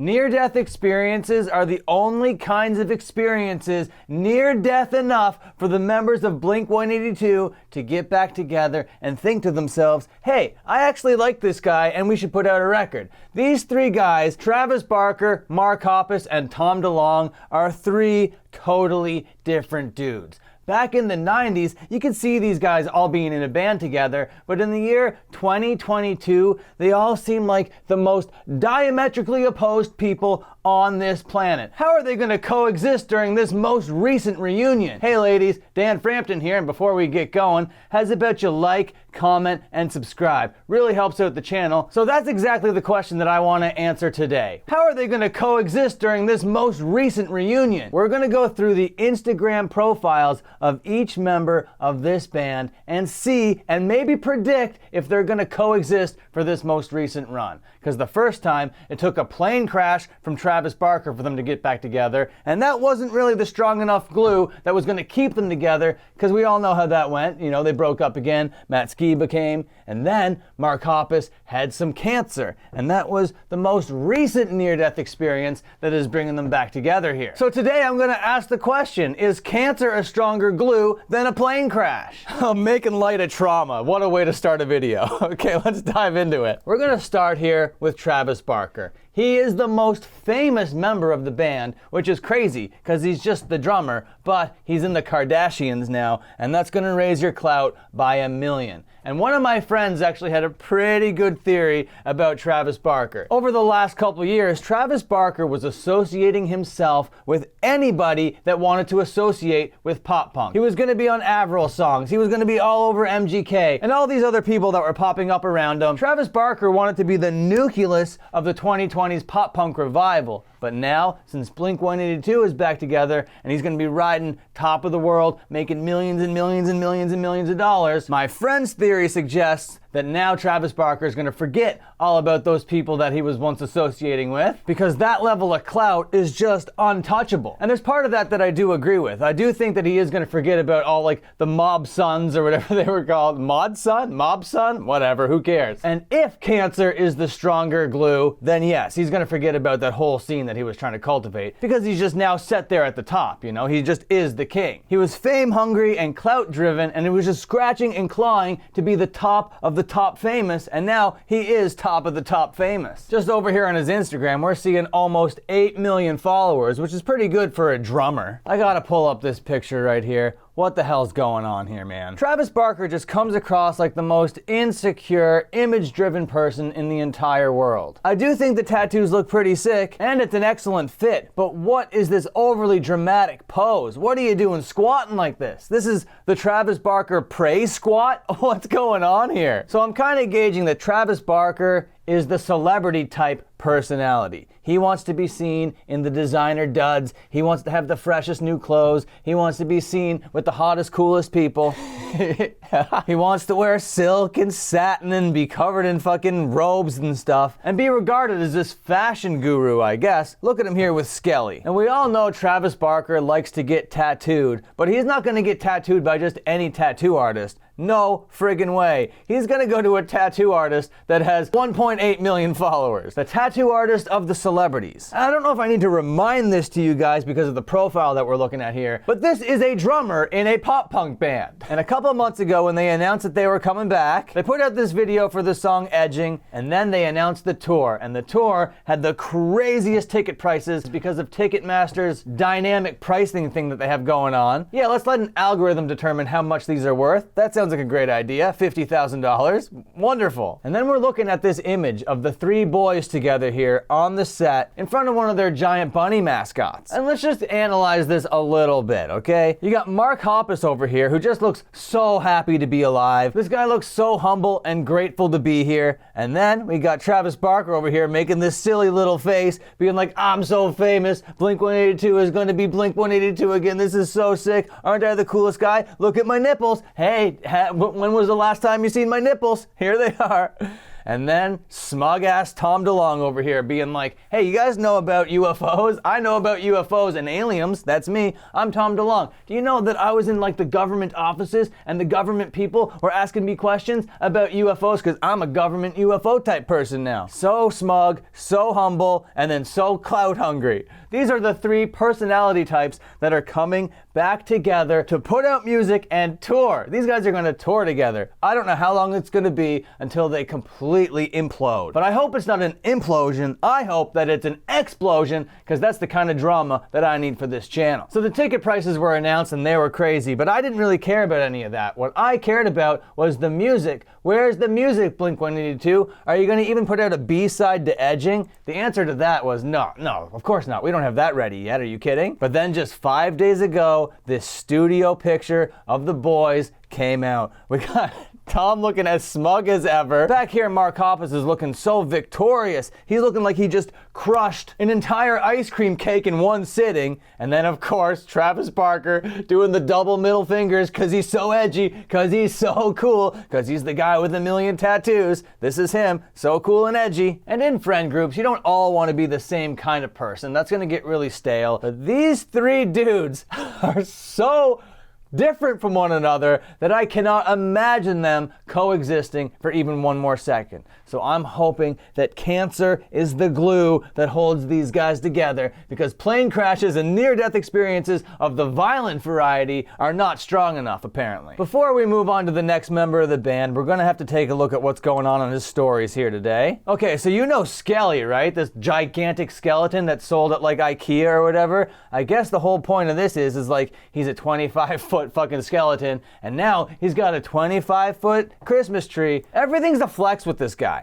Near-death experiences are the only kinds of experiences near-death enough for the members of Blink-182 to get back together and think to themselves, hey, I actually like this guy and we should put out a record. These three guys, Travis Barker, Mark Hoppus, and Tom DeLonge, are three totally different dudes. Back in the 90s, you could see these guys all being in a band together, but in the year 2022, they all seem like the most diametrically opposed people on this planet. How are they going to coexist during this most recent reunion? Hey ladies, Dan Frampton here, and before we get going, how's about you like, comment, and subscribe? Really helps out the channel. So that's exactly the question that I want to answer today. How are they going to coexist during this most recent reunion? We're going to go through the Instagram profiles of each member of this band and see and maybe predict if they're going to coexist for this most recent run. Because the first time, it took a plane crash from Travis Barker for them to get back together, and that wasn't really the strong enough glue that was going to keep them together, because we all know how that went. You know, they broke up again, Matt Skiba came, and then Mark Hoppus had some cancer, and that was the most recent near-death experience that is bringing them back together here. So today I'm going to ask the question, is cancer a stronger glue than a plane crash? I'm making light of trauma. What a way to start a video. Okay, let's dive into it. We're going to start here with Travis Barker. He is the most famous member of the band, which is crazy because he's just the drummer, but he's in the Kardashians now, and that's going to raise your clout by 1,000,000. And one of my friends actually had a pretty good theory about Travis Barker. Over the last couple years, Travis Barker was associating himself with anybody that wanted to associate with pop punk. He was going to be on Avril songs, he was going to be all over MGK, and all these other people that were popping up around him. Travis Barker wanted to be the nucleus of the 2020s pop punk revival. But now, since Blink-182 is back together and he's going to be riding top of the world, making millions and millions and millions and millions of dollars, my friend's theory suggests that now Travis Barker is going to forget all about those people that he was once associating with, because that level of clout is just untouchable. And there's part of that I do agree with. I do think that he is going to forget about all like the mob sons or whatever they were called. Mob son? Whatever, who cares? And if cancer is the stronger glue, then yes, he's going to forget about that whole scene that he was trying to cultivate, because he's just now set there at the top, you know? He just is the king. He was fame hungry and clout driven, and it was just scratching and clawing to be the top of the top famous, and now he is top of the top famous. Just over here on his Instagram, we're seeing almost 8 million followers, which is pretty good for a drummer. I gotta pull up this picture right here. What the hell's going on here, man? Travis Barker just comes across like the most insecure, image-driven person in the entire world. I do think the tattoos look pretty sick, and it's an excellent fit, but what is this overly dramatic pose? What are you doing squatting like this? This is the Travis Barker praise squat? What's going on here? So I'm kind of gauging that Travis Barker is the celebrity type personality. He wants to be seen in the designer duds. He wants to have the freshest new clothes. He wants to be seen with the hottest, coolest people. He wants to wear silk and satin and be covered in fucking robes and stuff and be regarded as this fashion guru, I guess. Look at him here with Skelly. And we all know Travis Barker likes to get tattooed, but he's not going to get tattooed by just any tattoo artist. No friggin' way. He's gonna go to a tattoo artist that has 1.8 million followers. The tattoo artist of the celebrities. I don't know if I need to remind this to you guys because of the profile that we're looking at here, but this is a drummer in a pop punk band. And a couple of months ago when they announced that they were coming back, they put out this video for the song Edging, and then they announced the tour. And the tour had the craziest ticket prices because of Ticketmaster's dynamic pricing thing that they have going on. Yeah, let's let an algorithm determine how much these are worth. That sounds like a great idea. $50,000. Wonderful. And then we're looking at this image of the three boys together here on the set in front of one of their giant bunny mascots. And let's just analyze this a little bit, okay? You got Mark Hoppus over here who just looks so happy to be alive. This guy looks so humble and grateful to be here. And then we got Travis Barker over here making this silly little face, being like, I'm so famous. Blink-182 is going to be Blink-182 again. This is so sick. Aren't I the coolest guy? Look at my nipples. Hey, when was the last time you seen my nipples? Here they are. And then smug-ass Tom DeLonge over here being like, hey, you guys know about UFOs? I know about UFOs and aliens. That's me. I'm Tom DeLonge. Do you know that I was in like the government offices and the government people were asking me questions about UFOs because I'm a government UFO type person now. So smug, so humble, and then so clout hungry. These are the three personality types that are coming back together to put out music and tour. These guys are going to tour together. I don't know how long it's going to be until they completely implode. But I hope it's not an implosion. I hope that it's an explosion, because that's the kind of drama that I need for this channel. So the ticket prices were announced and they were crazy, but I didn't really care about any of that. What I cared about was the music. Where's the music, Blink-182? Are you going to even put out a B-side to Edging? The answer to that was no, of course not. We don't have that ready yet. Are you kidding? But then just 5 days ago, this studio picture of the boys came out. We got Tom looking as smug as ever. Back here, Mark Hoppus is looking so victorious. He's looking like he just crushed an entire ice cream cake in one sitting. And then, of course, Travis Barker doing the double middle fingers because he's so edgy, because he's so cool, because he's the guy with a million tattoos. This is him, so cool and edgy. And in friend groups, you don't all want to be the same kind of person. That's going to get really stale. But these three dudes are so different from one another that I cannot imagine them coexisting for even one more second. So I'm hoping that cancer is the glue that holds these guys together, because plane crashes and near-death experiences of the violent variety are not strong enough, apparently. Before we move on to the next member of the band, we're gonna have to take a look at what's going on in his stories here today. Okay, so you know Skelly, right? This gigantic skeleton that's sold at like IKEA or whatever. I guess the whole point of this is like he's a 25-foot fucking skeleton, and now he's got a 25-foot Christmas tree. Everything's a flex with this guy.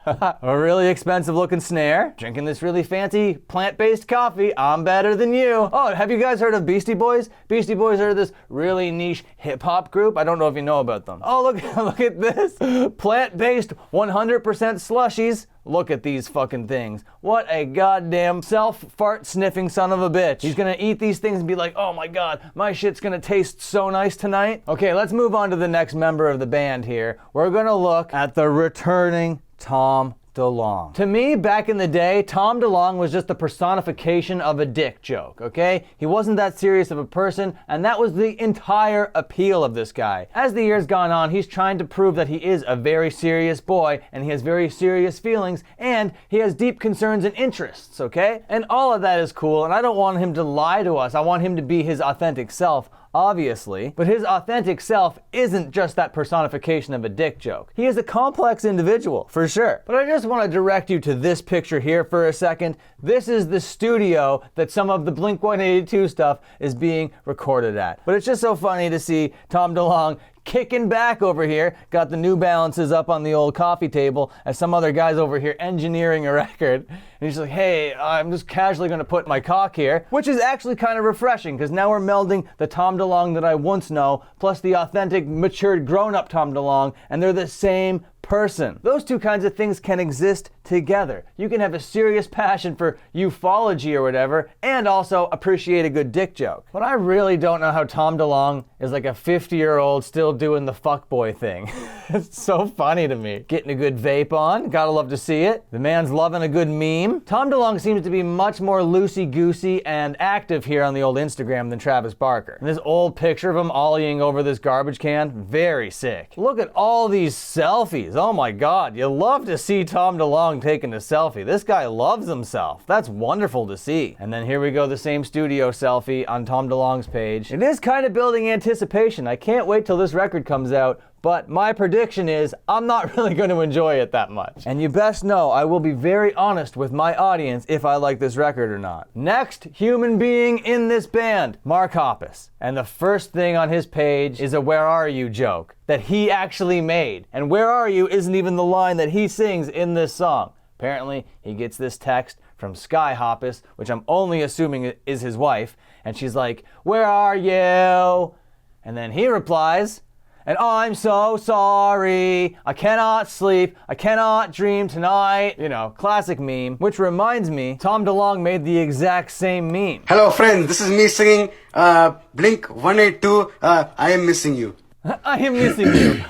A really expensive looking snare, drinking this really fancy plant-based coffee. I'm better than you. Oh, have you guys heard of Beastie Boys? Beastie Boys are this really niche hip-hop group. I don't know if you know about them. Oh, look at this. Plant-based 100% slushies. Look at these fucking things. What a goddamn self-fart sniffing son of a bitch. He's gonna eat these things and be like, oh my god, my shit's gonna taste so nice tonight. Okay, let's move on to the next member of the band here. We're gonna look at the returning Tom DeLonge. To me, back in the day, Tom DeLonge was just the personification of a dick joke, okay? He wasn't that serious of a person, and that was the entire appeal of this guy. As the years gone on, he's trying to prove that he is a very serious boy, and he has very serious feelings, and he has deep concerns and interests, okay? And all of that is cool, and I don't want him to lie to us. I want him to be his authentic self, obviously, but his authentic self isn't just that personification of a dick joke. He is a complex individual, for sure. But I just want to direct you to this picture here for a second. This is the studio that some of the Blink-182 stuff is being recorded at. But it's just so funny to see Tom DeLonge kicking back over here, got the New Balances up on the old coffee table, as some other guy's over here engineering a record. And he's like, hey, I'm just casually gonna put my cock here, which is actually kind of refreshing, because now we're melding the Tom DeLonge that I once know, plus the authentic, matured, grown-up Tom DeLonge, and they're the same person. Those two kinds of things can exist together. You can have a serious passion for ufology or whatever, and also appreciate a good dick joke. But I really don't know how Tom DeLonge is like a 50-year-old still doing the fuckboy thing. It's so funny to me. Getting a good vape on, gotta love to see it. The man's loving a good meme. Tom DeLonge seems to be much more loosey-goosey and active here on the old Instagram than Travis Barker. And this old picture of him ollieing over this garbage can, very sick. Look at all these selfies. Oh my god, you love to see Tom DeLonge taking a selfie. This guy loves himself. That's wonderful to see. And then here we go, the same studio selfie on Tom DeLonge's page. It is kind of building anticipation. I can't wait till this record comes out, but my prediction is I'm not really going to enjoy it that much. And you best know I will be very honest with my audience if I like this record or not. Next human being in this band, Mark Hoppus. And the first thing on his page is a "Where Are You" joke that he actually made. And "Where Are You" isn't even the line that he sings in this song. Apparently, he gets this text from Sky Hoppus, which I'm only assuming is his wife, and she's like, "Where are you?" And then he replies, "And I'm so sorry, I cannot sleep, I cannot dream tonight." You know, classic meme. Which reminds me, Tom DeLonge made the exact same meme. Hello friends, this is me singing Blink-182, I am missing you. I am missing you.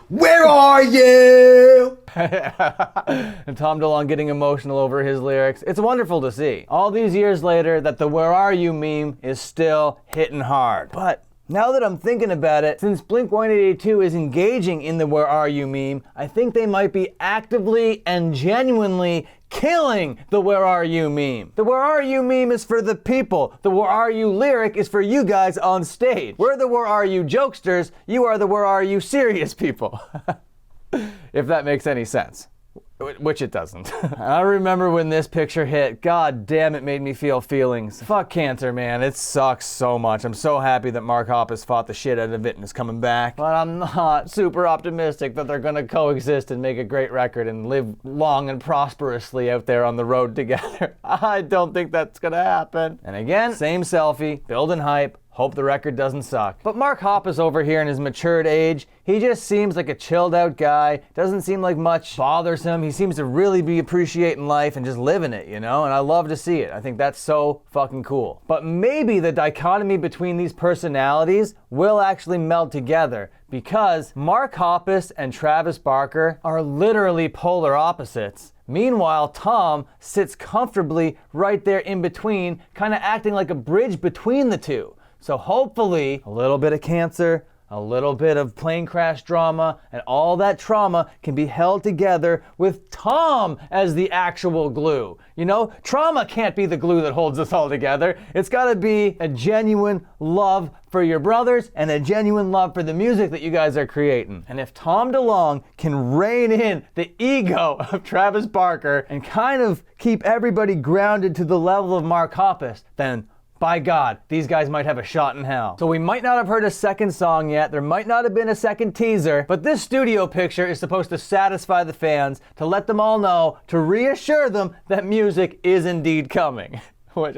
Where are you? And Tom DeLonge getting emotional over his lyrics. It's wonderful to see. All these years later that the "Where Are You" meme is still hitting hard. But now that I'm thinking about it, since Blink-182 is engaging in the "Where Are You" meme, I think they might be actively and genuinely killing the "Where Are You" meme. The "Where Are You" meme is for the people. The "Where Are You" lyric is for you guys on stage. We're the "Where Are You" jokesters. You are the "Where Are You" serious people. If that makes any sense. Which it doesn't. I remember when this picture hit, god damn, it made me feel feelings. Fuck cancer, man, it sucks so much. I'm so happy that Mark Hoppus fought the shit out of it and is coming back. But I'm not super optimistic that they're gonna coexist and make a great record and live long and prosperously out there on the road together. I don't think that's gonna happen. And again, same selfie, building hype, hope the record doesn't suck. But Mark Hoppus over here in his matured age, he just seems like a chilled out guy, doesn't seem like much bothers him. He seems to really be appreciating life and just living it, you know? And I love to see it. I think that's so fucking cool. But maybe the dichotomy between these personalities will actually meld together, because Mark Hoppus and Travis Barker are literally polar opposites. Meanwhile, Tom sits comfortably right there in between, kind of acting like a bridge between the two. So hopefully, a little bit of cancer, a little bit of plane crash drama, and all that trauma can be held together with Tom as the actual glue. You know, trauma can't be the glue that holds us all together. It's gotta be a genuine love for your brothers and a genuine love for the music that you guys are creating. And if Tom DeLonge can rein in the ego of Travis Barker and kind of keep everybody grounded to the level of Mark Hoppus, then by God, these guys might have a shot in hell. So we might not have heard a second song yet, there might not have been a second teaser, but this studio picture is supposed to satisfy the fans, to let them all know, to reassure them that music is indeed coming. Which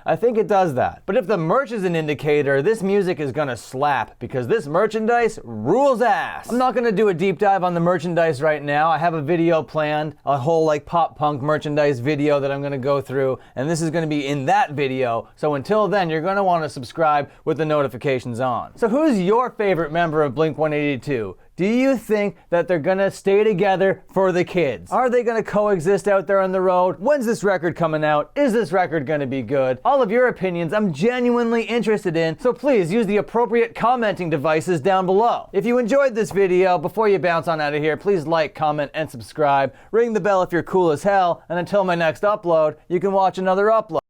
I think it does that. But if the merch is an indicator, this music is gonna slap, because this merchandise rules ass. I'm not gonna do a deep dive on the merchandise right now. I have a video planned, a whole like pop punk merchandise video that I'm gonna go through, and this is gonna be in that video. So until then, you're gonna wanna subscribe with the notifications on. So who's your favorite member of Blink-182? Do you think that they're gonna stay together for the kids? Are they gonna coexist out there on the road? When's this record coming out? Is this record gonna be good? All of your opinions I'm genuinely interested in, so please use the appropriate commenting devices down below. If you enjoyed this video, before you bounce on out of here, please like, comment, and subscribe. Ring the bell if you're cool as hell, and until my next upload, you can watch another upload.